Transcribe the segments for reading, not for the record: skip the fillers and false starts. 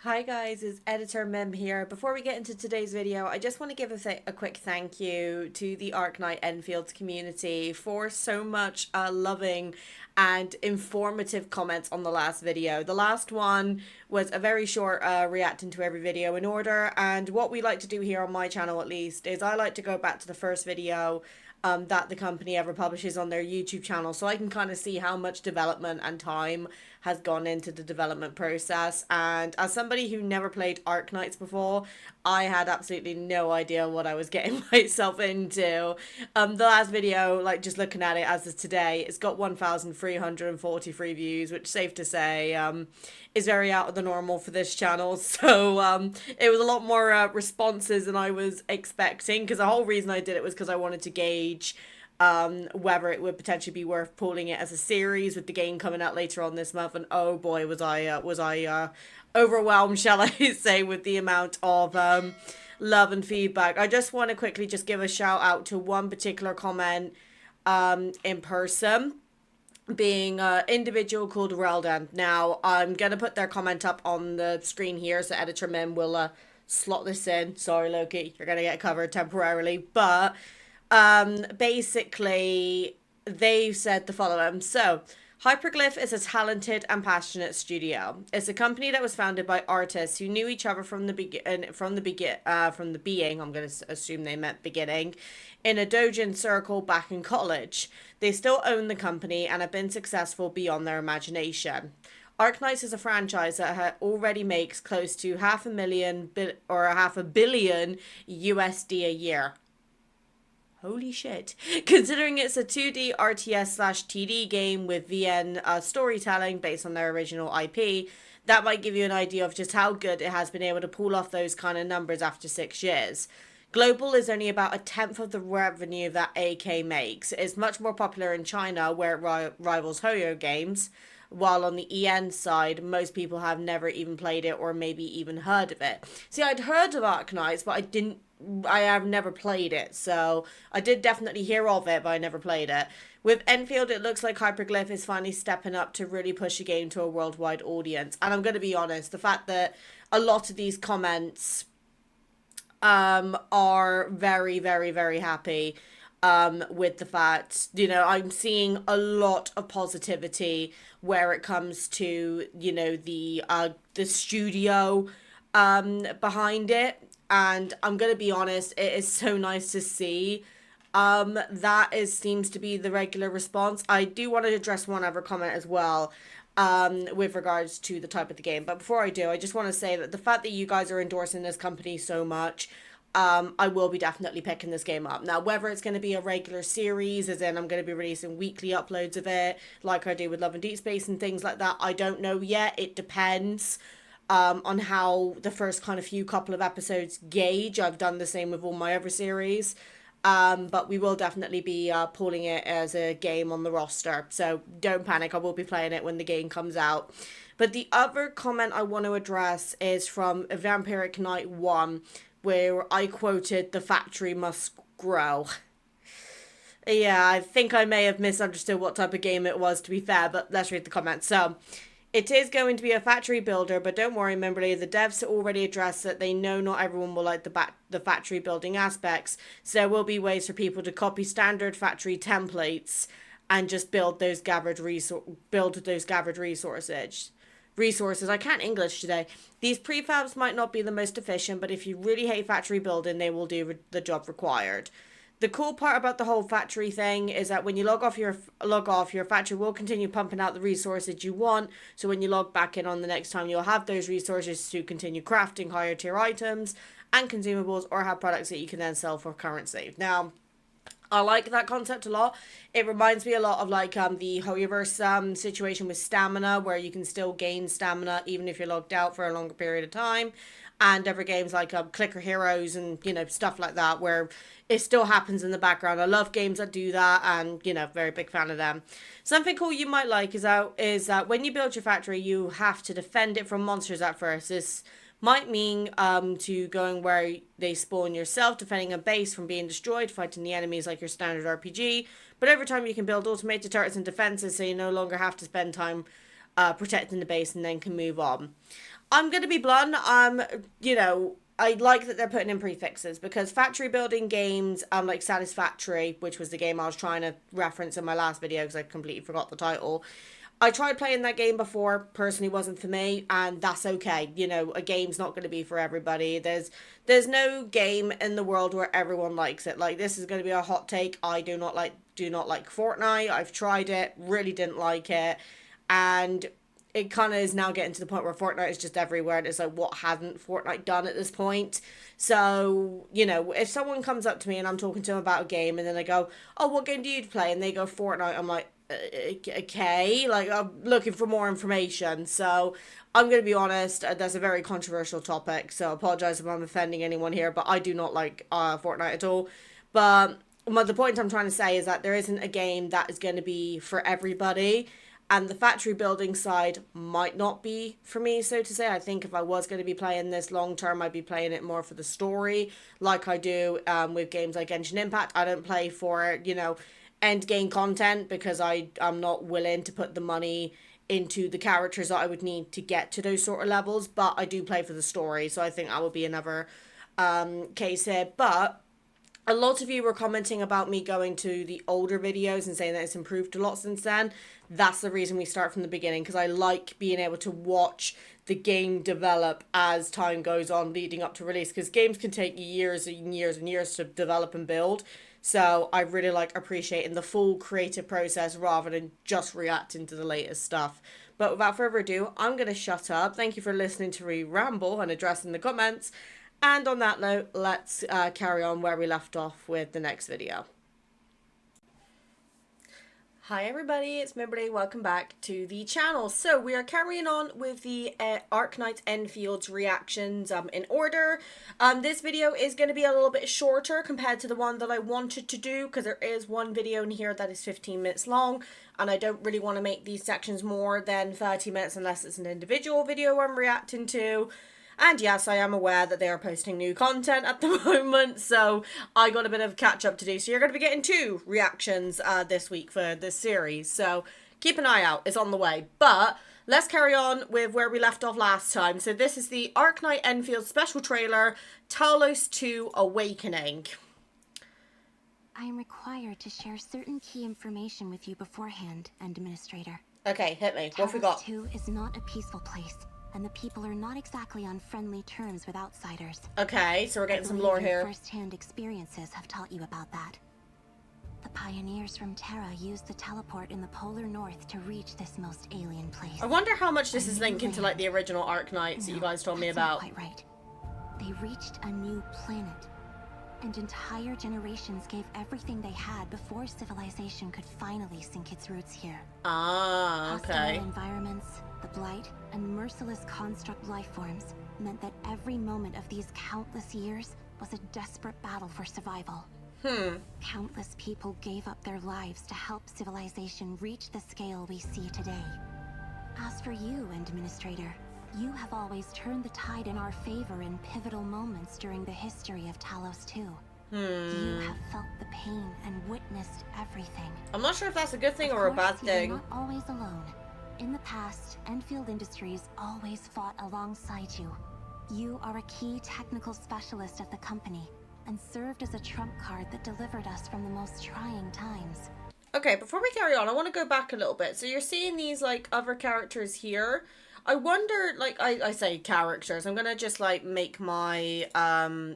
Hi guys, it's Editor Mim here. Before we get into today's video, I just want to give a quick thank you to the Arknights Endfield community for so much loving and informative comments on the last video. The last one was a very short reacting to every video in order, and what we like to do here on my channel at least is I like to go back to the first video that the company ever publishes on their YouTube channel, so I can kind of see how much development and time has gone into the development process. And as somebody who never played Arknights before, I had absolutely no idea what I was getting myself into. The last video, like just looking at it as of today, it's got 1,343 views, which safe to say is very out of the normal for this channel. So it was a lot more responses than I was expecting, because the whole reason I did it was because I wanted to gauge whether it would potentially be worth pulling it as a series with the game coming out later on this month. And oh boy, was I overwhelmed, shall I say, with the amount of love and feedback. I just want to quickly just give a shout out to one particular comment in person, being an individual called Reldan. Now, I'm going to put their comment up on the screen here, so Editor Mim will slot this in. Sorry, Loki, you're going to get covered temporarily. But basically, they said the following. So, Hyperglyph is a talented and passionate studio. It's a company that was founded by artists who knew each other from the being. I'm going to assume they meant beginning, in a dojin circle back in college. They still own the company and have been successful beyond their imagination. Arknights is a franchise that already makes close to half a billion USD a year. Holy shit. Considering it's a 2D RTS/TD game with VN storytelling based on their original IP, that might give you an idea of just how good it has been able to pull off those kind of numbers after 6 years. Global is only about a tenth of the revenue that AK makes. It's much more popular in China, where it rivals Hoyo games, while on the EN side, most people have never even played it or maybe even heard of it. See, I'd heard of Arknights, but I have never played it, so I did definitely hear of it, but I never played it. With Enfield, it looks like Hyperglyph is finally stepping up to really push the game to a worldwide audience. And I'm going to be honest, the fact that a lot of these comments are very, very, very happy with the fact, I'm seeing a lot of positivity where it comes to, the studio behind it. And I'm going to be honest, it is so nice to see seems to be the regular response. I do want to address one other comment as well with regards to the type of the game. But before I do, I just want to say that the fact that you guys are endorsing this company so much, I will be definitely picking this game up. Now, whether it's going to be a regular series, as in I'm going to be releasing weekly uploads of it, like I do with Love and Deep Space and things like that, I don't know yet. It depends on how the first kind of couple of episodes gauge. I've done the same with all my other series. But we will definitely be pulling it as a game on the roster. So don't panic, I will be playing it when the game comes out. But the other comment I want to address is from Vampiric Knight 1, where I quoted, "The factory must grow." Yeah, I think I may have misunderstood what type of game it was, to be fair, but let's read the comments. So, it is going to be a factory builder, but don't worry, Mimberly, the devs already addressed that they know not everyone will like the factory building aspects, so there will be ways for people to copy standard factory templates and just build those gathered resources. I can't English today. These prefabs might not be the most efficient, but if you really hate factory building, they will do the job required. The cool part about the whole factory thing is that when you log off, your factory will continue pumping out the resources you want. So when you log back in on the next time, you'll have those resources to continue crafting higher tier items and consumables, or have products that you can then sell for currency. Now, I like that concept a lot. It reminds me a lot of like the Hoyoverse situation with stamina, where you can still gain stamina even if you're logged out for a longer period of time. And other games like Clicker Heroes and, stuff like that, where it still happens in the background. I love games that do that, and, very big fan of them. Something cool you might like is that when you build your factory, you have to defend it from monsters at first. This might mean to going where they spawn yourself, defending a base from being destroyed, fighting the enemies like your standard RPG. But over time you can build automated turrets and defenses, so you no longer have to spend time protecting the base and then can move on. I'm going to be blunt. You know, I like that they're putting in prefixes because factory building games, like Satisfactory, which was the game I was trying to reference in my last video because I completely forgot the title. I tried playing that game before, personally wasn't for me, and that's okay. You know, a game's not going to be for everybody. There's no game in the world where everyone likes it. Like, this is going to be a hot take. I do not like Fortnite. I've tried it, really didn't like it, and it kind of is now getting to the point where Fortnite is just everywhere, and it's like, what hadn't Fortnite done at this point? So, you know, if someone comes up to me and I'm talking to them about a game, and then they go, oh, what game do you play? And they go, Fortnite. I'm like, okay, like, I'm looking for more information. So I'm going to be honest, that's a very controversial topic, so I apologize if I'm offending anyone here, but I do not like Fortnite at all. But the point I'm trying to say is that there isn't a game that is going to be for everybody, and the factory building side might not be for me, so to say. I think if I was going to be playing this long term, I'd be playing it more for the story, like I do with games like Genshin Impact. I don't play for, you know, end game content because I'm not willing to put the money into the characters that I would need to get to those sort of levels, but I do play for the story, so I think that would be another case here. But a lot of you were commenting about me going to the older videos and saying that it's improved a lot since then. That's the reason we start from the beginning, because I like being able to watch the game develop as time goes on leading up to release, because games can take years and years and years to develop and build. So I really like appreciating the full creative process rather than just reacting to the latest stuff. But without further ado, I'm going to shut up. Thank you for listening to me ramble and addressing the comments. And on that note, let's carry on where we left off with the next video. Hi everybody, it's Mimberly. Welcome back to the channel. So we are carrying on with the Arknights Endfield's reactions in order. This video is going to be a little bit shorter compared to the one that I wanted to do, because there is one video in here that is 15 minutes long, and I don't really want to make these sections more than 30 minutes unless it's an individual video I'm reacting to. And yes, I am aware that they are posting new content at the moment, so I got a bit of catch up to do. So you're going to be getting 2 reactions this week for this series, so keep an eye out, it's on the way. But let's carry on with where we left off last time. So this is the Arknights Endfield special trailer, Talos 2 Awakening. I am required to share certain key information with you beforehand, Administrator. Okay, hit me. What have we got? Talos 2 is not a peaceful place, and the people are not exactly on friendly terms with outsiders. Okay, so we're getting some lore here. First-hand experiences have taught you about that. The pioneers from Terra used the teleport in the polar north to reach this most alien place. I wonder how much this is linking to like the original Arknights that you guys told me about. Not quite right. They reached a new planet, and entire generations gave everything they had before civilization could finally sink its roots here. Ah, okay. Hostile environments, the blight, and merciless construct life forms meant that every moment of these countless years was a desperate battle for survival. Countless people gave up their lives to help civilization reach the scale we see today. As for you, Administrator, you have always turned the tide in our favor in pivotal moments during the history of Talos 2. You have felt the pain and witnessed everything. I'm not sure if that's a good thing or a bad thing. You're not always alone. In the past, Enfield Industries always fought alongside you. You are a key technical specialist at the company, and served as a trump card that delivered us from the most trying times. Okay, before we carry on, I want to go back a little bit. So you're seeing these, like, other characters here. I wonder, like, I say characters. I'm going to just, like, make my,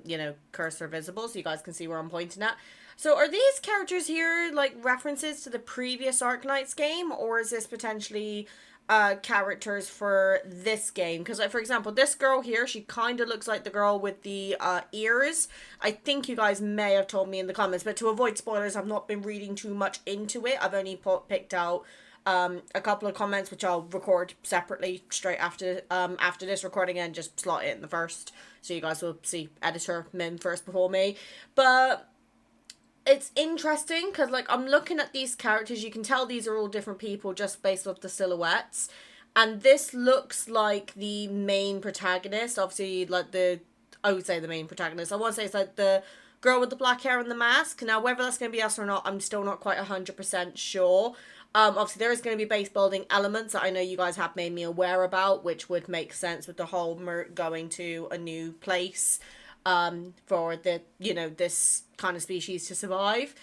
you know, cursor visible so you guys can see where I'm pointing at. So are these characters here, like, references to the previous Arknights game? Or is this potentially characters for this game? Because, like, for example, this girl here, she kind of looks like the girl with the ears. I think you guys may have told me in the comments, but to avoid spoilers, I've not been reading too much into it. I've only picked out a couple of comments, which I'll record separately straight after this recording, and just slot it in the first, so you guys will see editor Mim first before me. But it's interesting because, like, I'm looking at these characters. You can tell these are all different people just based off the silhouettes. And this looks like the main protagonist. Obviously, like, I would say the main protagonist. I want to say it's like the girl with the black hair and the mask. Now, whether that's going to be us or not, I'm still not quite 100% sure. Obviously, there is going to be base building elements that I know you guys have made me aware about, which would make sense with the whole going to a new place for the, you know, this kind of species to survive.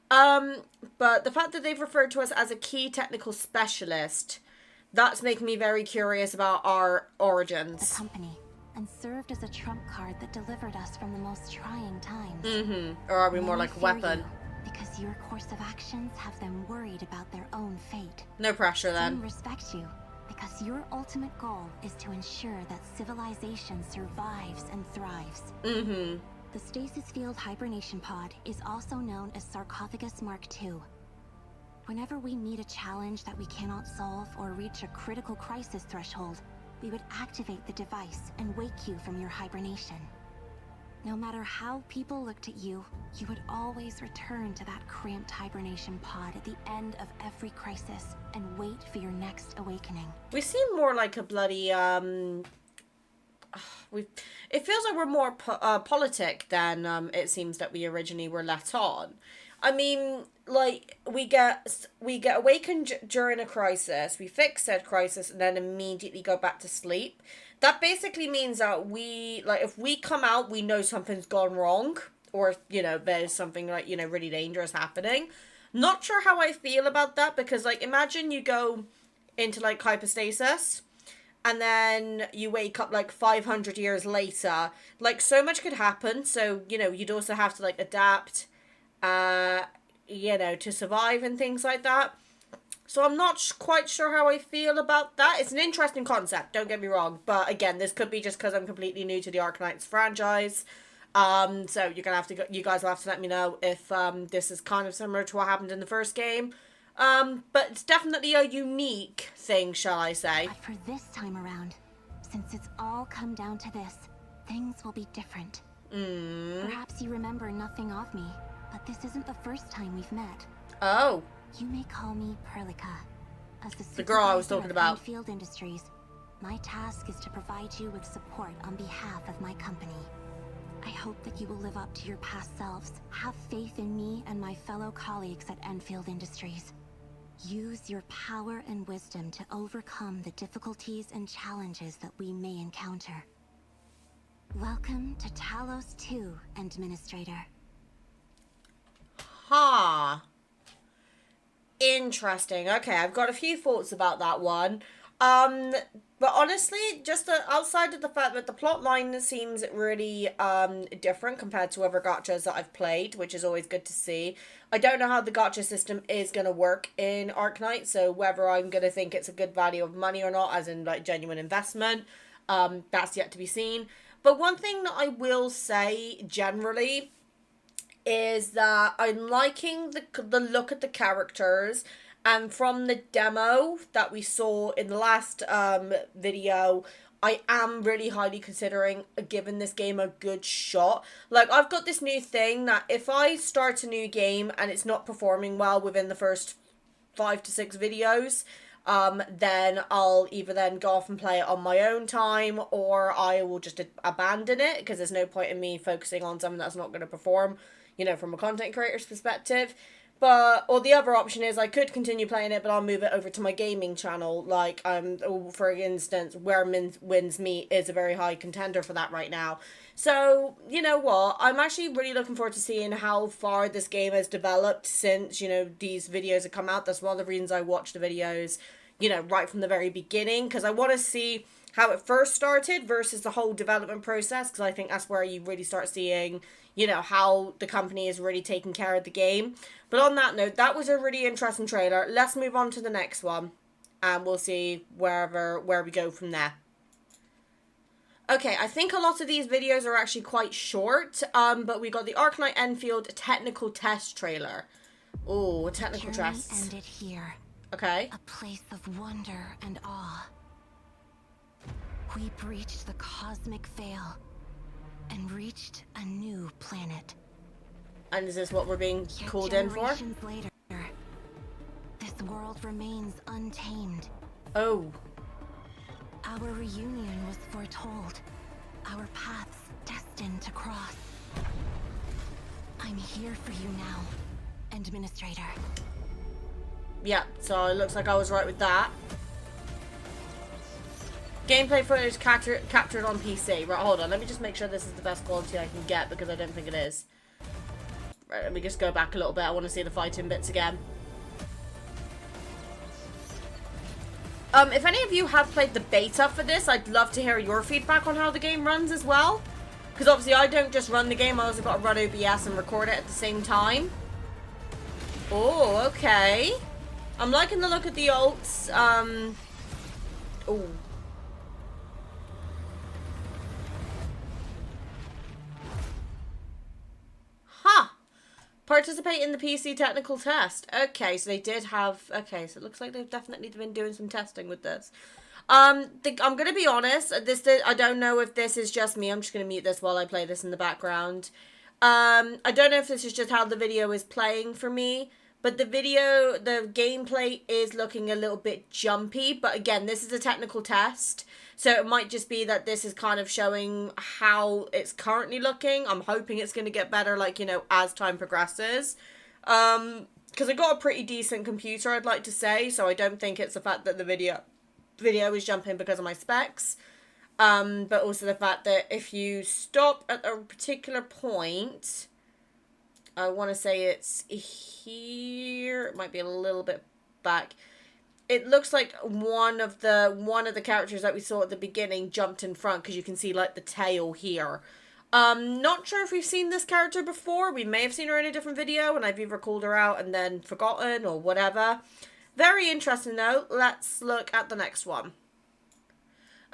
But the fact that they've referred to us as a key technical specialist, that's making me very curious about our origins. The company, and served as a trump card that delivered us from the most trying times. Or are we more like a weapon? Because your course of actions have them worried about their own fate. No pressure then. Some respect you, because your ultimate goal is to ensure that civilization survives and thrives. The stasis field hibernation pod is also known as Sarcophagus Mark II. Whenever we meet a challenge that we cannot solve or reach a critical crisis threshold, we would activate the device and wake you from your hibernation. No matter how people looked at you, you would always return to that cramped hibernation pod at the end of every crisis and wait for your next awakening. We seem more like a bloody, it feels like we're more politic than it seems that we originally were let on. I mean, like, we get awakened during a crisis, we fix said crisis, and then immediately go back to sleep. That basically means that if we come out, we know something's gone wrong, or, you know, there's something, like, you know, really dangerous happening. Not sure how I feel about that, because, like, imagine you go into, like, hypostasis, and then you wake up, like, 500 years later. Like, so much could happen, so, you know, you'd also have to, like, adapt, you know, to survive and things like that. So I'm not quite sure how I feel about that. It's an interesting concept, don't get me wrong. But again, this could be just because I'm completely new to the Arknights franchise. So you're gonna have to you guys will have to let me know if this is kind of similar to what happened in the first game. But it's definitely a unique thing, shall I say. But for this time around, since it's all come down to this, things will be different. Perhaps you remember nothing of me, but this isn't the first time we've met. Oh. You may call me Perlica. As the girl I was talking about. Endfield Industries, my task is to provide you with support on behalf of my company. I hope that you will live up to your past selves, have faith in me and my fellow colleagues at Endfield Industries. Use your power and wisdom to overcome the difficulties and challenges that we may encounter. Welcome to Talos 2, Administrator. Ha. Interesting. Okay, I've got a few thoughts about that one. But honestly, just outside of the fact that the plot line seems really different compared to other gachas that I've played, which is always good to see. I don't know how the gacha system is going to work in Arknight, so whether I'm going to think it's a good value of money or not, as in like genuine investment, that's yet to be seen. But one thing that I will say generally is that I'm liking the look at the characters, and from the demo that we saw in the last video, I am really highly considering giving this game a good shot. Like, I've got this new thing that if I start a new game and it's not performing well within the first 5 to 6 videos, then I'll either then go off and play it on my own time, or I will just abandon it, because there's no point in me focusing on something that's not going to perform, you know, from a content creator's perspective. But, or the other option is I could continue playing it, but I'll move it over to my gaming channel. Like, for instance, Where Winds Meet is a very high contender for that right now. So, you know what? I'm actually really looking forward to seeing how far this game has developed since, you know, these videos have come out. That's one of the reasons I watched the videos, you know, right from the very beginning. Because I want to see how it first started versus the whole development process. Because I think that's where you really start seeing, you know, how the company is really taking care of the game. But on that note, that was a really interesting trailer. Let's move on to the next one, and we'll see where we go from there. Okay, I think a lot of these videos are actually quite short, but we got the Arknights Endfield technical test trailer. Oh, a technical test. Ended here. Okay. A place of wonder and awe. We breached the cosmic veil and reached a new planet. And is this what we're being called in for? Generations later, this world remains untamed. Oh. Our reunion was foretold. Our paths destined to cross. I'm here for you now, Administrator. Yeah, so it looks like I was right with that. Gameplay footage captured on PC. Right, hold on. Let me just make sure this is the best quality I can get, because I don't think it is. Right, let me just go back a little bit. I want to see the fighting bits again. If any of you have played the beta for this, I'd love to hear your feedback on how the game runs as well. Because obviously I don't just run the game, I also got to run OBS and record it at the same time. Oh, okay. I'm liking the look of the ults. Oh. Huh. Participate in the PC technical test. Okay, so they did have... Okay, so it looks like they've definitely been doing some testing with this. I'm going to be honest. I don't know if this is just me. I'm just going to mute this while I play this in the background. I don't know if this is just how the video is playing for me. But the gameplay is looking a little bit jumpy. But again, this is a technical test. So it might just be that this is kind of showing how it's currently looking. I'm hoping it's going to get better, like, you know, as time progresses. Because I got a pretty decent computer, I'd like to say. So I don't think it's the fact that the video is jumping because of my specs. But also the fact that if you stop at a particular point... I want to say it's here. It might be a little bit back. It looks like one of the characters that we saw at the beginning jumped in front, because you can see like the tail here. Not sure if we've seen this character before. We may have seen her in a different video and I've either called her out and then forgotten or whatever. Very interesting though. Let's look at the next one.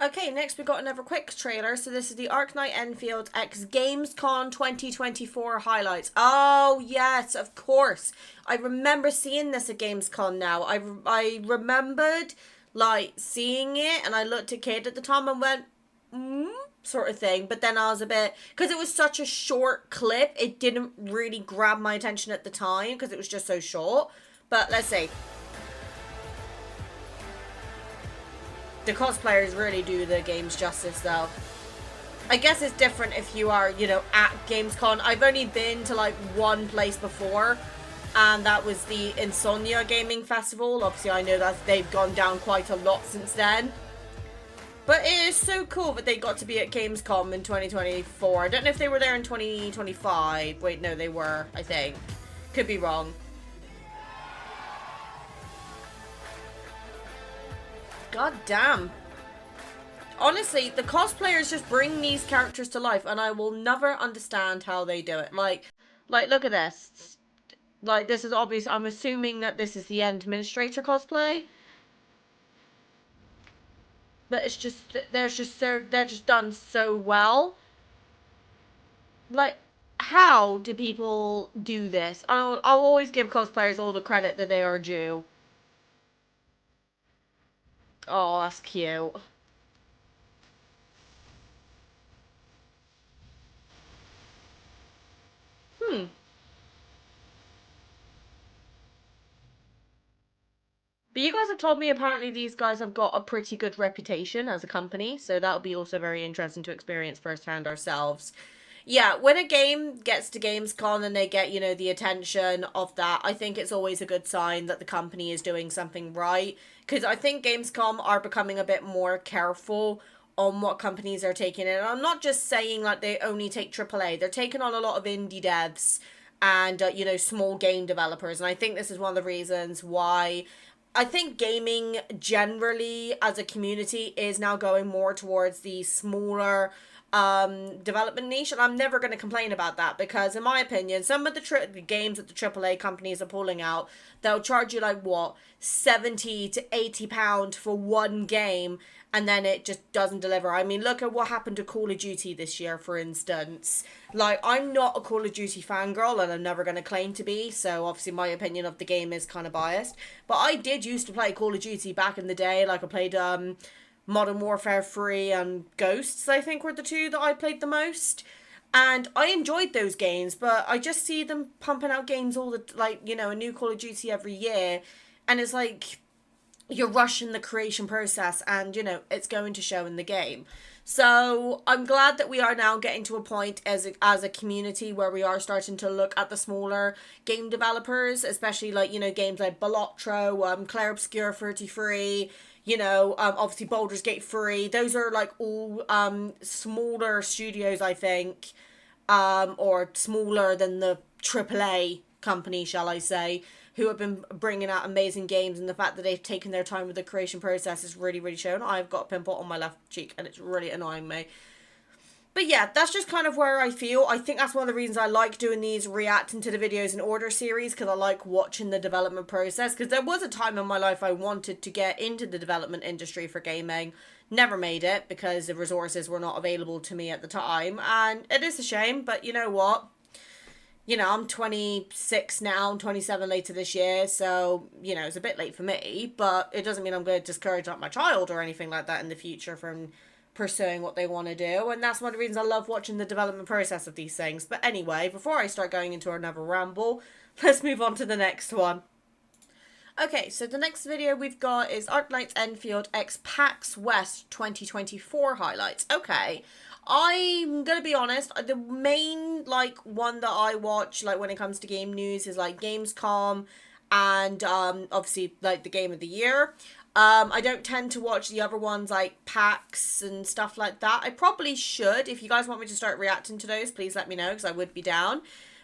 Okay, next we got another quick trailer. So this is the Arknights Endfield X Gamescom 2024 highlights. Oh, yes, of course. I remember seeing this at Gamescom now. I remembered, like, seeing it, and I looked at Kate at the time and went, sort of thing. But then I was a bit, because it was such a short clip, it didn't really grab my attention at the time, because it was just so short. But let's see. The cosplayers really do the games justice, though. I guess it's different if you are, you know, at Gamescom. I've only been to, like, one place before, and that was the Insomnia Gaming Festival. Obviously, I know that they've gone down quite a lot since then. But it is so cool that they got to be at Gamescom in 2024. I don't know if they were there in 2025. Wait, no, they were, I think. Could be wrong. God damn. Honestly, the cosplayers just bring these characters to life, and I will never understand how they do it. Like, look at this. Like, this is obvious. I'm assuming that this is the Administrator cosplay. But it's just, they're just done so well. Like, how do people do this? I'll always give cosplayers all the credit that they are due. Oh, that's cute. But you guys have told me apparently these guys have got a pretty good reputation as a company, so that'll be also very interesting to experience firsthand ourselves. Yeah, when a game gets to Gamescom and they get, you know, the attention of that, I think it's always a good sign that the company is doing something right. Because I think Gamescom are becoming a bit more careful on what companies are taking in. And I'm not just saying like they only take AAA. They're taking on a lot of indie devs and, you know, small game developers. And I think this is one of the reasons why I think gaming generally as a community is now going more towards the smaller development niche, and I'm never going to complain about that, because in my opinion some of the games that the AAA companies are pulling out, they'll charge you like what, 70 to 80 pound for one game, and then it just doesn't deliver. I mean, look at what happened to Call of Duty this year, for instance. Like, I'm not a Call of Duty fangirl, and I'm never going to claim to be, so obviously my opinion of the game is kind of biased, but I did used to play Call of Duty back in the day. Like, I played Modern Warfare 3 and Ghosts, I think, were the two that I played the most. And I enjoyed those games, but I just see them pumping out games all the, like, you know, a new Call of Duty every year. And it's like, you're rushing the creation process and, you know, it's going to show in the game. So I'm glad that we are now getting to a point as a community where we are starting to look at the smaller game developers, especially like, you know, games like Balotro, Claire Obscure 33, you know, obviously Baldur's Gate 3. Those are like all smaller studios, I think, or smaller than the AAA company, shall I say, who have been bringing out amazing games, and the fact that they've taken their time with the creation process is really, really shown. I've got a pimple on my left cheek, and it's really annoying me. But yeah, that's just kind of where I feel. I think that's one of the reasons I like doing these reacting to the videos in order series, because I like watching the development process. Because there was a time in my life I wanted to get into the development industry for gaming. Never made it because the resources were not available to me at the time. And it is a shame, but you know what? You know, I'm 26 now, I'm 27 later this year, so, you know, it's a bit late for me, but it doesn't mean I'm going to discourage like my child or anything like that in the future from pursuing what they want to do, and that's one of the reasons I love watching the development process of these things. But anyway, before I start going into another ramble, let's move on to the next one. Okay, so the next video we've got is Arknights Endfield x PAX West 2024 highlights. Okay, I'm gonna be honest, the main like one that I watch like when it comes to game news is like Gamescom and obviously like the game of the year. I don't tend to watch the other ones like PAX and stuff like that. I probably should. If you guys want me to start reacting to those, please let me know because I would be down.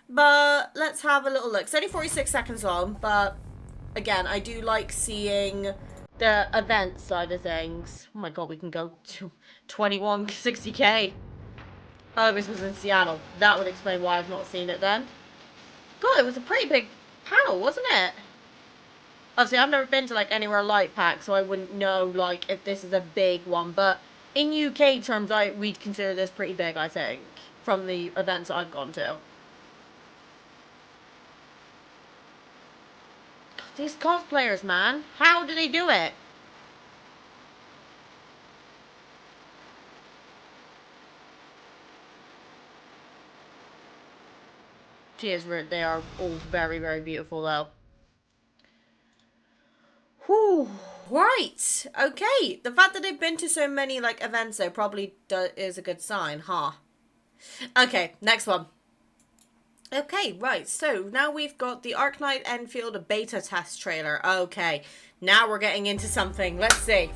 But let's have a little look. It's only 46 seconds long, but again, I do like seeing the event side of things. Oh my god, we can go to 2160k. Oh, this was in Seattle. That would explain why I've not seen it then. God, it was a pretty big panel, wasn't it? Obviously, I've never been to like anywhere like PAX, so I wouldn't know like if this is a big one. But in UK terms, we'd consider this pretty big, I think, from the events I've gone to. These cosplayers, man. How do they do it? They are all very, very beautiful, though. Whew. Right. Okay. The fact that they've been to so many, like, events, though, probably is a good sign, huh? Okay, next one. Okay, right. So, now we've got the Arknight Enfield beta test trailer. Okay. Now we're getting into something. Let's see.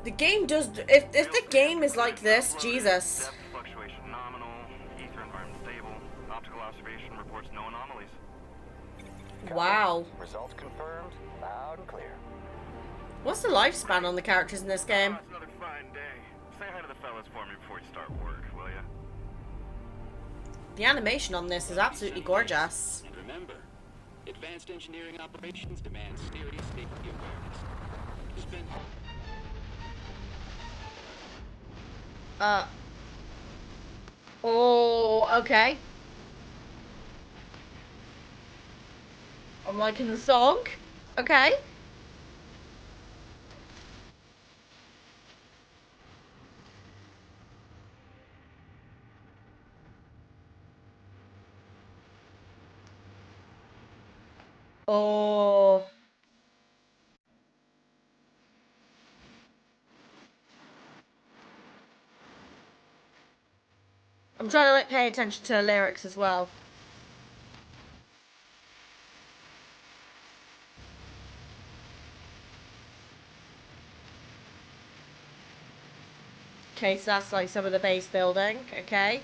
The game does... If the game is like this, Jesus. Fluctuation nominal, ether environment stable, optical observation reports no anomalies. Wow. Results confirmed, loud and clear. What's the lifespan on the characters in this game? Oh, it's another fine day. Say hi to the fellas for me before you start work, will ya? The animation on this is absolutely gorgeous. And remember, advanced engineering operations demand serious safety awareness. Just been... Oh, okay. I'm liking the song. Okay. Oh. I'm trying to like pay attention to the lyrics as well. Okay, so that's like some of the base building. Okay.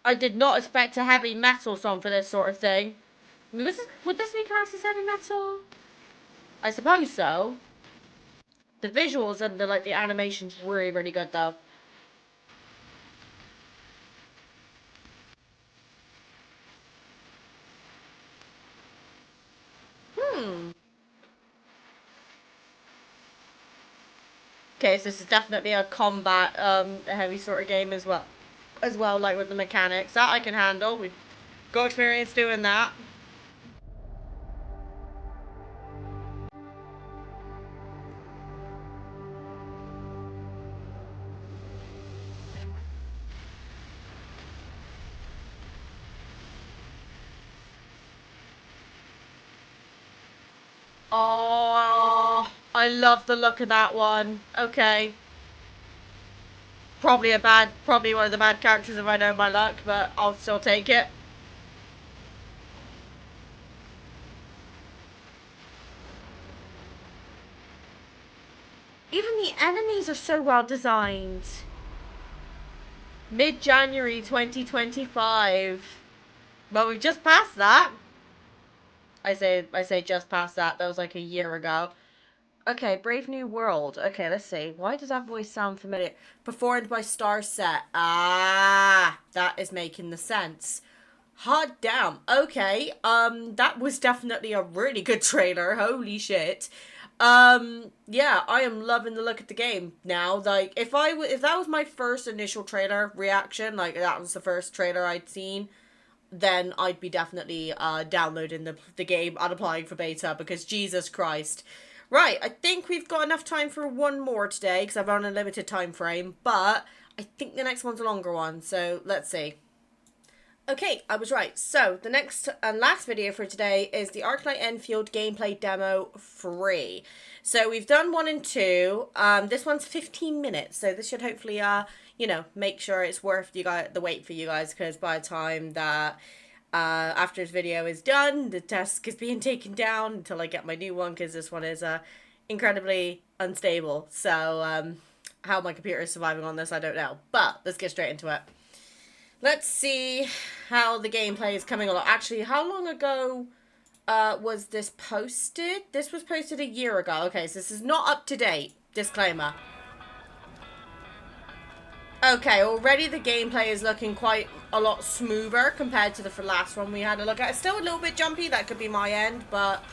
I did not expect a heavy metal song for this sort of thing. Would this be classed as heavy metal? I suppose so. The visuals and the animation's really, really good though. Hmm. Okay, so this is definitely a combat, heavy sort of game as well. As well, like with the mechanics. That I can handle. We've got experience doing that. Oh, I love the look of that one. Okay. Probably one of the bad characters if I know my luck, but I'll still take it. Even the enemies are so well designed. Mid-January 2025. But we've just passed that. I say just past that. That was like a year ago. Okay, Brave New World. Okay, let's see. Why does that voice sound familiar? Performed by Starset. Ah, that is making the sense. Hot damn. Okay. That was definitely a really good trailer. Holy shit. Yeah, I am loving the look of the game now. Like, if that was my first initial trailer reaction, like that was the first trailer I'd seen, then I'd be definitely downloading the game and applying for beta, because Jesus Christ. Right, I think we've got enough time for one more today because I'm on a limited time frame, but I think the next one's a longer one, so let's see. Okay, I was right. So, the next and last video for today is the Arknights Endfield gameplay demo free. So, we've done 1 and 2. This one's 15 minutes, so this should hopefully, you know, make sure it's worth the wait for you guys, because by the time that after this video is done, the desk is being taken down until I get my new one, because this one is incredibly unstable. So, how my computer is surviving on this, I don't know. But, let's get straight into it. Let's see how the gameplay is coming along. Actually, how long ago was this posted? This was posted a year ago. Okay, so this is not up to date. Disclaimer. Okay, already the gameplay is looking quite a lot smoother compared to the last one we had a look at. It's still a little bit jumpy. That could be my end, but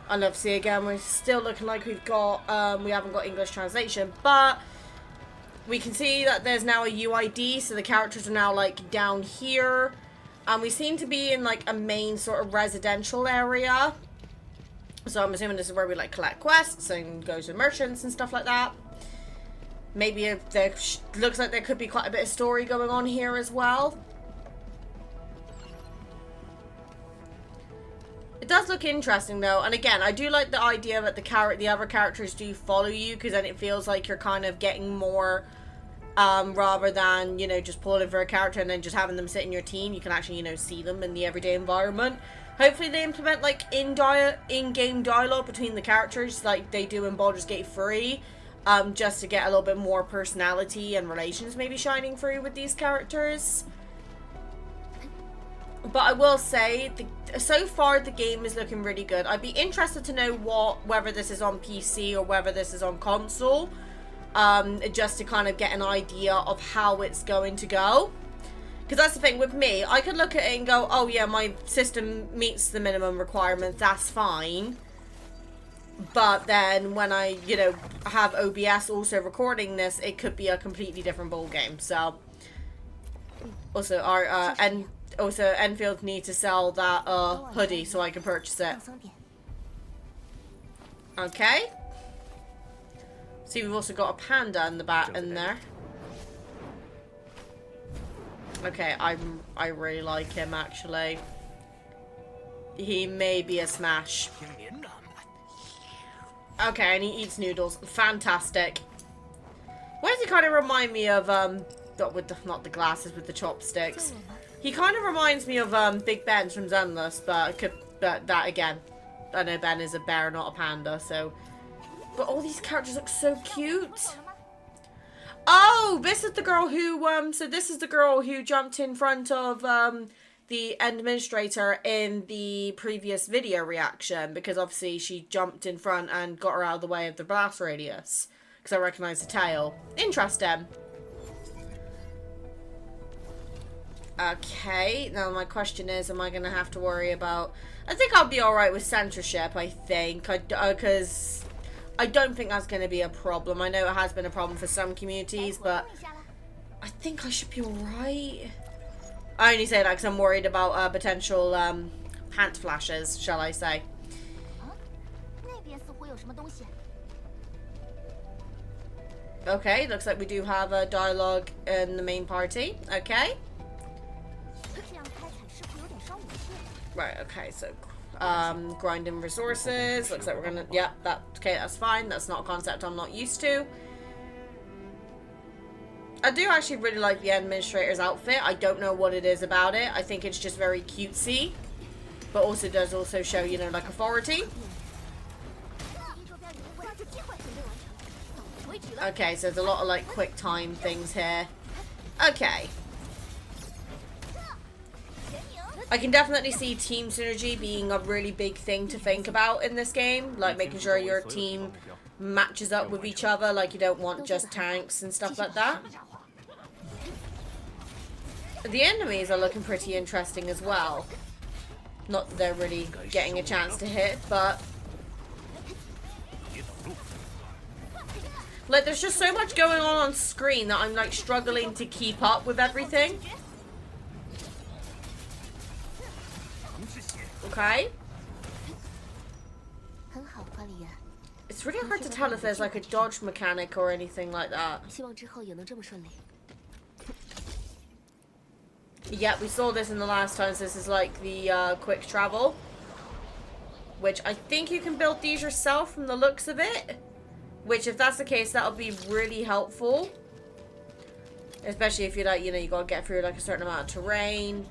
I love to see again. We're still looking like we haven't got English translation, but we can see that there's now a UID, so the characters are now, like, down here. And we seem to be in, like, a main sort of residential area. So I'm assuming this is where we, like, collect quests and go to merchants and stuff like that. Maybe there looks like there could be quite a bit of story going on here as well. It does look interesting, though. And again, I do like the idea that the other characters do follow you, because then it feels like you're kind of getting more, rather than, you know, just pulling for a character and then just having them sit in your team. You can actually, you know, see them in the everyday environment. Hopefully they implement, like, in-game dialogue between the characters, like they do in Baldur's Gate 3, just to get a little bit more personality and relations maybe shining through with these characters. But I will say, so far the game is looking really good. I'd be interested to know whether this is on PC or whether this is on console. Just to kind of get an idea of how it's going to go. Because that's the thing with me. I could look at it and go, oh yeah, my system meets the minimum requirements. That's fine. But then when I, you know, have OBS also recording this, it could be a completely different ball game. So, also also Enfield need to sell that hoodie so I can purchase it. Okay. See, we've also got a panda in the back in there. Okay, I really like him actually. He may be a smash. Okay, and he eats noodles. Fantastic. Why does he kind of remind me of not the glasses, with the chopsticks? He kind of reminds me of Big Ben from Zenless, but that again, I know Ben is a bear, not a panda, so. But all these characters look so cute. Oh, this is the girl who so this is the girl who jumped in front of the administrator in the previous video reaction, because obviously she jumped in front and got her out of the way of the blast radius. Because I recognise the tail. Interesting. Okay, now my question is, am I going to have to worry about... I think I'll be alright with censorship, I think. Because I don't think that's going to be a problem. I know it has been a problem for some communities, but I think I should be alright. I only say that because I'm worried about potential pant flashes, shall I say. Okay, looks like we do have a dialogue in the main party. Okay. Right, okay, so Grinding resources. Looks like we're gonna, yeah, that's fine. That's not a concept I'm not used to. I do actually really like the administrator's outfit. I don't know what it is about it. I think it's just very cutesy, but also does also show, you know, like authority. Okay, so there's a lot of like quick time things here. Okay. I can definitely see team synergy being a really big thing to think about in this game. Like making sure your team matches up with each other. Like you don't want just tanks and stuff like that. The enemies are looking pretty interesting as well. Not that they're really getting a chance to hit, but... like, there's just so much going on screen that I'm, like, struggling to keep up with everything. Okay. It's really hard to tell if there's, like, a dodge mechanic or anything like that. Yeah, we saw this in the last time, so this is, like, the, quick travel. Which I think you can build these yourself from the looks of it. Which, if that's the case, that'll be really helpful. Especially if you're like, you know, you gotta get through like a certain amount of terrain.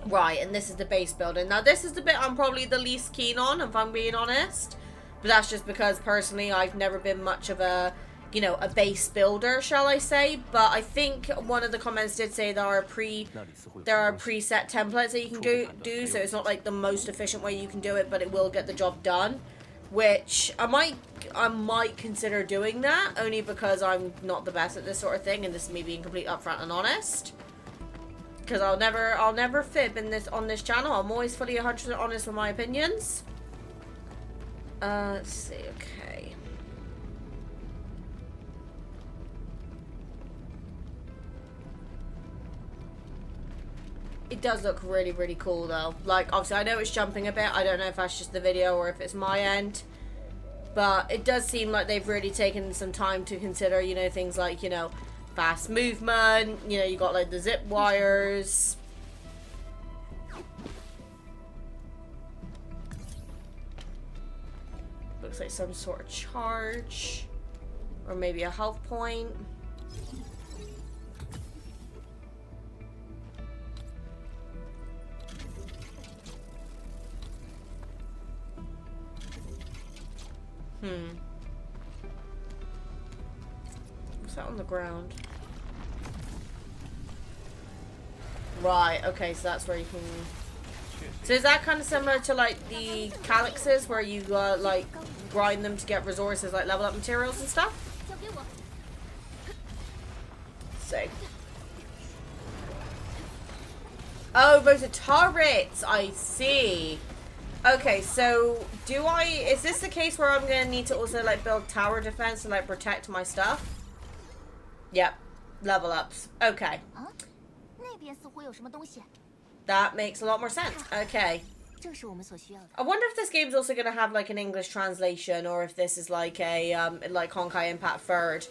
Right, and this is the base building. Now, this is the bit I'm probably the least keen on, if I'm being honest. But that's just because, personally, I've never been much of a, you know, a base builder, shall I say. But I think one of the comments did say there are preset templates that you can do. So it's not like the most efficient way you can do it, but it will get the job done. Which I might consider doing that, only because I'm not the best at this sort of thing, and this is me being completely upfront and honest. Because I'll never fib on this channel. I'm always fully 100% honest with my opinions. Let's see. Okay. It does look really, really cool, though. Like, obviously, I know it's jumping a bit. I don't know if that's just the video or if it's my end. But it does seem like they've really taken some time to consider, you know, things like, you know, fast movement. You know, you got, like, the zip wires. Looks like some sort of charge. Or maybe a health point. What's that on the ground? Right, okay, so that's where you can... so is that kind of similar to, like, the calyxes, where you, like, grind them to get resources, like, level up materials and stuff? Let's see. Oh, those are turrets! I see. Okay, so is this the case where I'm gonna need to also like build tower defense to like protect my stuff? Yep, level ups. Okay. That makes a lot more sense. Okay. I wonder if this game's also gonna have like an English translation, or if this is like a like Honkai Impact Third,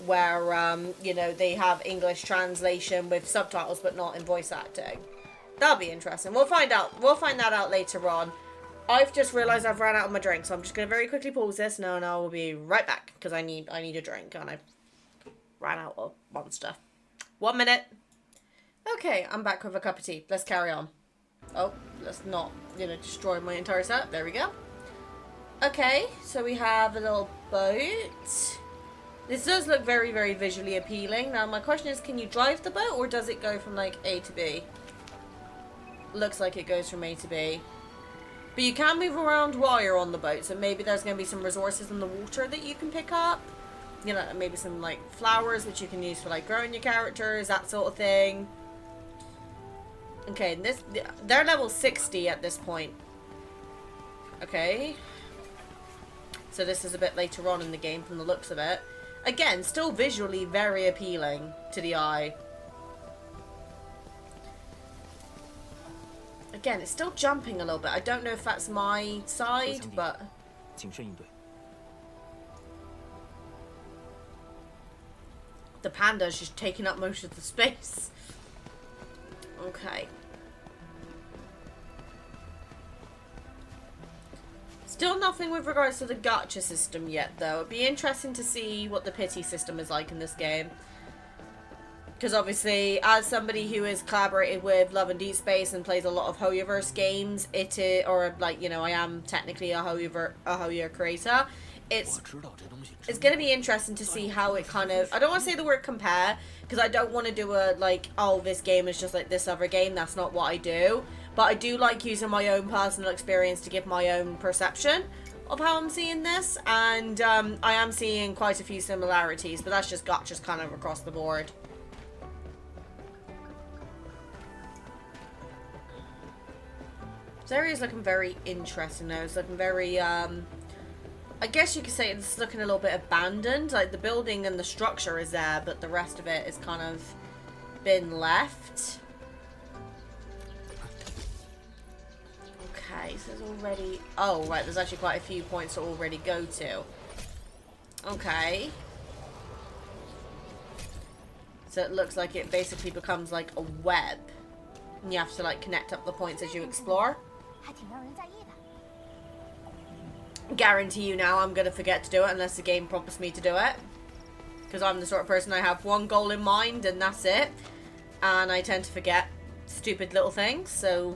where you know, they have English translation with subtitles but not in voice acting. That'll be interesting. We'll find out. We'll find that out later on. I've just realised I've run out of my drink, so I'm just going to very quickly pause this. No, and I will be right back, because I need a drink, and I ran out of monster. 1 minute. Okay, I'm back with a cup of tea. Let's carry on. Oh, let's not, you know, destroy my entire set. There we go. Okay, so we have a little boat. This does look very, very visually appealing. Now, my question is, can you drive the boat, or does it go from, like, A to B? Looks like it goes from A to B. But you can move around while you're on the boat, so maybe there's going to be some resources in the water that you can pick up. You know, maybe some, like, flowers, which you can use for, like, growing your characters, that sort of thing. Okay, they're level 60 at this point. Okay. So this is a bit later on in the game from the looks of it. Again, still visually very appealing to the eye. Again, it's still jumping a little bit. I don't know if that's my side, but... the panda's just taking up most of the space. Okay. Still nothing with regards to the gacha system yet, though. It'd be interesting to see what the pity system is like in this game. Because obviously, as somebody who has collaborated with Love and Deep Space and plays a lot of Hoyoverse games, it is, or like, you know, I am technically a Hoyo creator. It's going to be interesting to see how it kind of, I don't want to say the word compare, because I don't want to do a, like, oh, this game is just like this other game. That's not what I do. But I do like using my own personal experience to give my own perception of how I'm seeing this. And I am seeing quite a few similarities, but that's just gachas kind of across the board. This area is looking very interesting though. It's looking very, I guess you could say it's looking a little bit abandoned. Like the building and the structure is there, but the rest of it is kind of been left. Okay, so there's already, oh right, there's actually quite a few points to already go to. Okay. So it looks like it basically becomes like a web. And you have to like connect up the points as you explore. Guarantee you now I'm going to forget to do it unless the game prompts me to do it. Because I'm the sort of person, I have one goal in mind and that's it. And I tend to forget stupid little things. So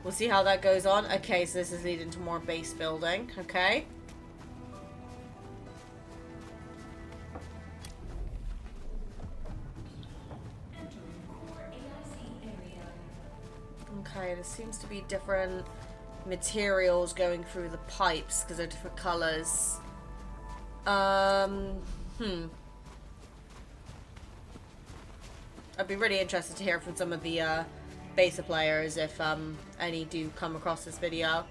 we'll see how that goes on. Okay, so this is leading to more base building. Okay. Okay, there seems to be different materials going through the pipes because they're different colors. I'd be really interested to hear from some of the beta players if any do come across this video.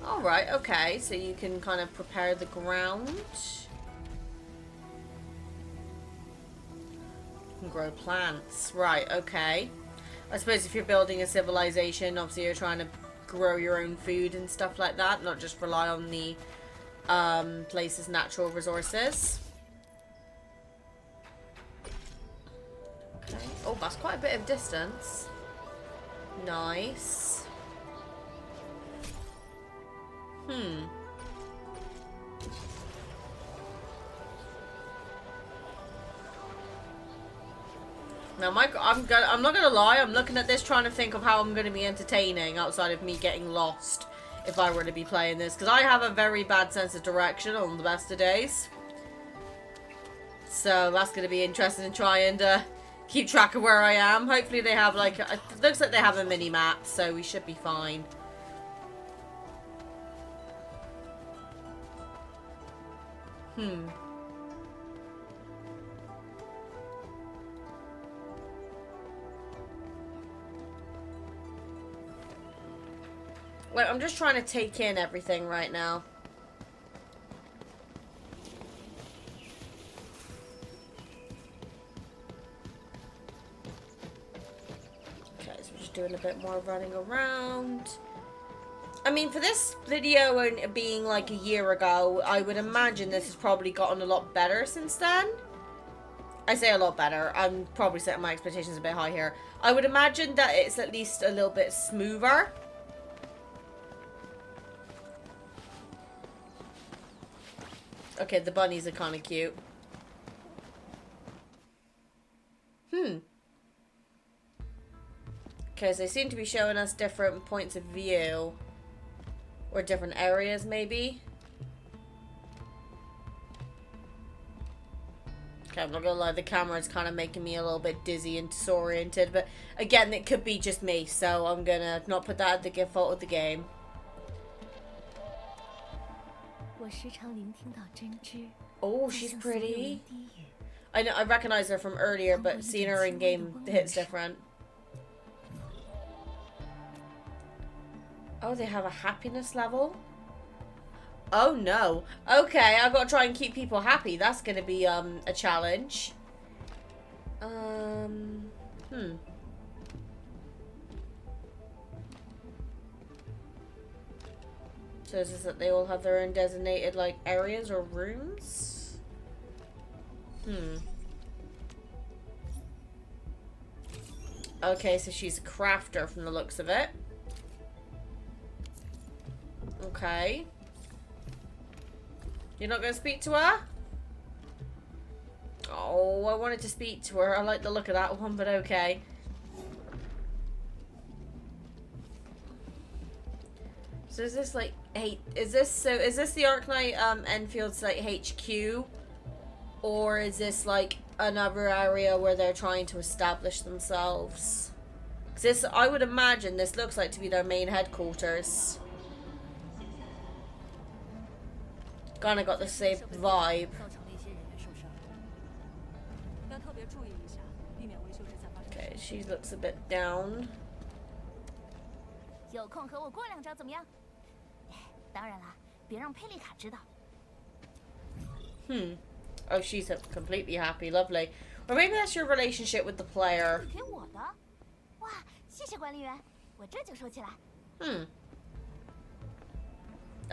Alright, okay, so you can kind of prepare the ground. Grow plants. Right, okay. I suppose if you're building a civilization, obviously you're trying to grow your own food and stuff like that, not just rely on the place's natural resources. Okay. Oh, that's quite a bit of distance. Nice. Now, I'm not gonna lie. I'm looking at this, trying to think of how I'm gonna be entertaining outside of me getting lost if I were to be playing this, because I have a very bad sense of direction on the best of days. So that's gonna be interesting to try and keep track of where I am. Hopefully they have like it looks like they have a mini map, so we should be fine. Like, I'm just trying to take in everything right now. Okay, so we're just doing a bit more running around. I mean, for this video and being like a year ago, I would imagine this has probably gotten a lot better since then. I say a lot better. I'm probably setting my expectations a bit high here. I would imagine that it's at least a little bit smoother. Okay, the bunnies are kind of cute. Okay, so they seem to be showing us different points of view. Or different areas, maybe. Okay, I'm not gonna lie, the camera's kind of making me a little bit dizzy and disoriented. But again, it could be just me, so I'm gonna not put that at the fault of the game. Oh, she's pretty. I know, I recognize her from earlier, but seeing her in game hits different. Oh, they have a happiness level? Oh no. Okay, I've got to try and keep people happy. That's going to be a challenge. So is this that they all have their own designated like areas or rooms? Okay, so she's a crafter from the looks of it. Okay. You're not going to speak to her? Oh, I wanted to speak to her. I like the look of that one, but okay. So is this like, hey, is this the Arknight Enfield's like HQ? Or is this like another area where they're trying to establish themselves? Because this, I would imagine this looks like to be their main headquarters. Kinda got the same vibe. Okay, she looks a bit down. Oh, she's completely happy. Lovely. Or maybe that's your relationship with the player.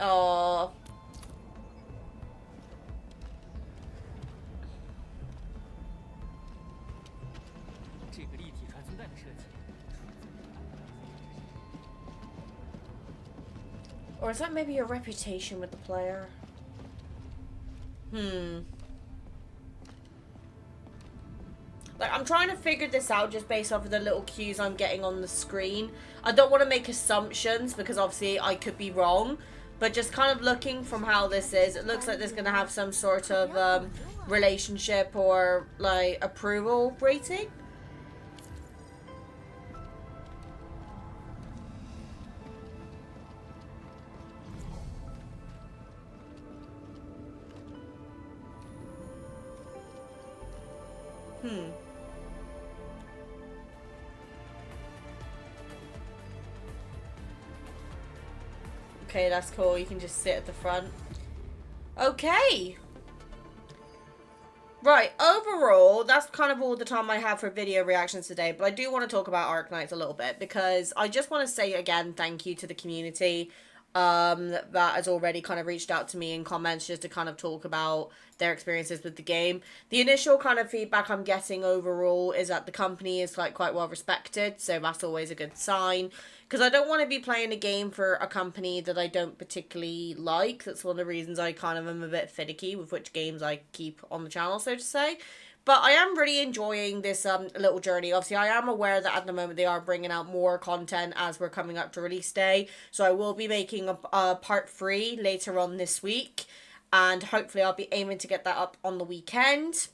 Oh. Or is that maybe your reputation with the player? Like, I'm trying to figure this out just based off of the little cues I'm getting on the screen. I don't want to make assumptions because obviously I could be wrong. But just kind of looking from how this is, it looks like there's going to have some sort of relationship or like approval rating. Okay, that's cool. You can just sit at the front. Okay. Right, overall, that's kind of all the time I have for video reactions today, but I do want to talk about Arknights a little bit because I just want to say again thank you to the community that has already kind of reached out to me in comments just to kind of talk about their experiences with the game. The initial kind of feedback I'm getting overall is that the company is like quite well respected, so that's always a good sign. Because I don't want to be playing a game for a company that I don't particularly like. That's one of the reasons I kind of am a bit finicky with which games I keep on the channel, so to say. But I am really enjoying this little journey. Obviously, I am aware that at the moment they are bringing out more content as we're coming up to release day. So I will be making a part 3 later on this week. And hopefully I'll be aiming to get that up on the weekend.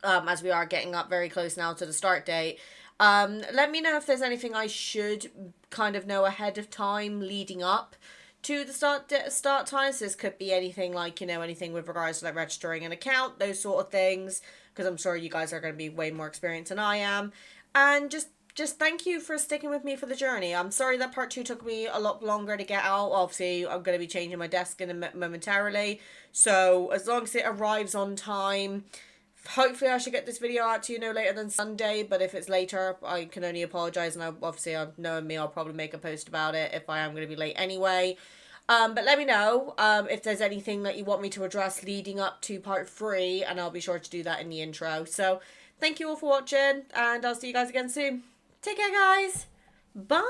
As we are getting up very close now to the start date. Let me know if there's anything I should kind of know ahead of time leading up to the start times. This could be anything like, you know, anything with regards to like registering an account, those sort of things, because I'm sure you guys are going to be way more experienced than I am. And just thank you for sticking with me for the journey. I'm sorry that part 2 took me a lot longer to get out. Obviously, I'm going to be changing my desk in momentarily. So as long as it arrives on time, hopefully I should get this video out to you no later than Sunday, but if it's later, I can only apologise, and obviously, knowing me, I'll probably make a post about it if I am going to be late anyway. But let me know if there's anything that you want me to address leading up to part 3, and I'll be sure to do that in the intro. So, thank you all for watching, and I'll see you guys again soon. Take care, guys. Bye.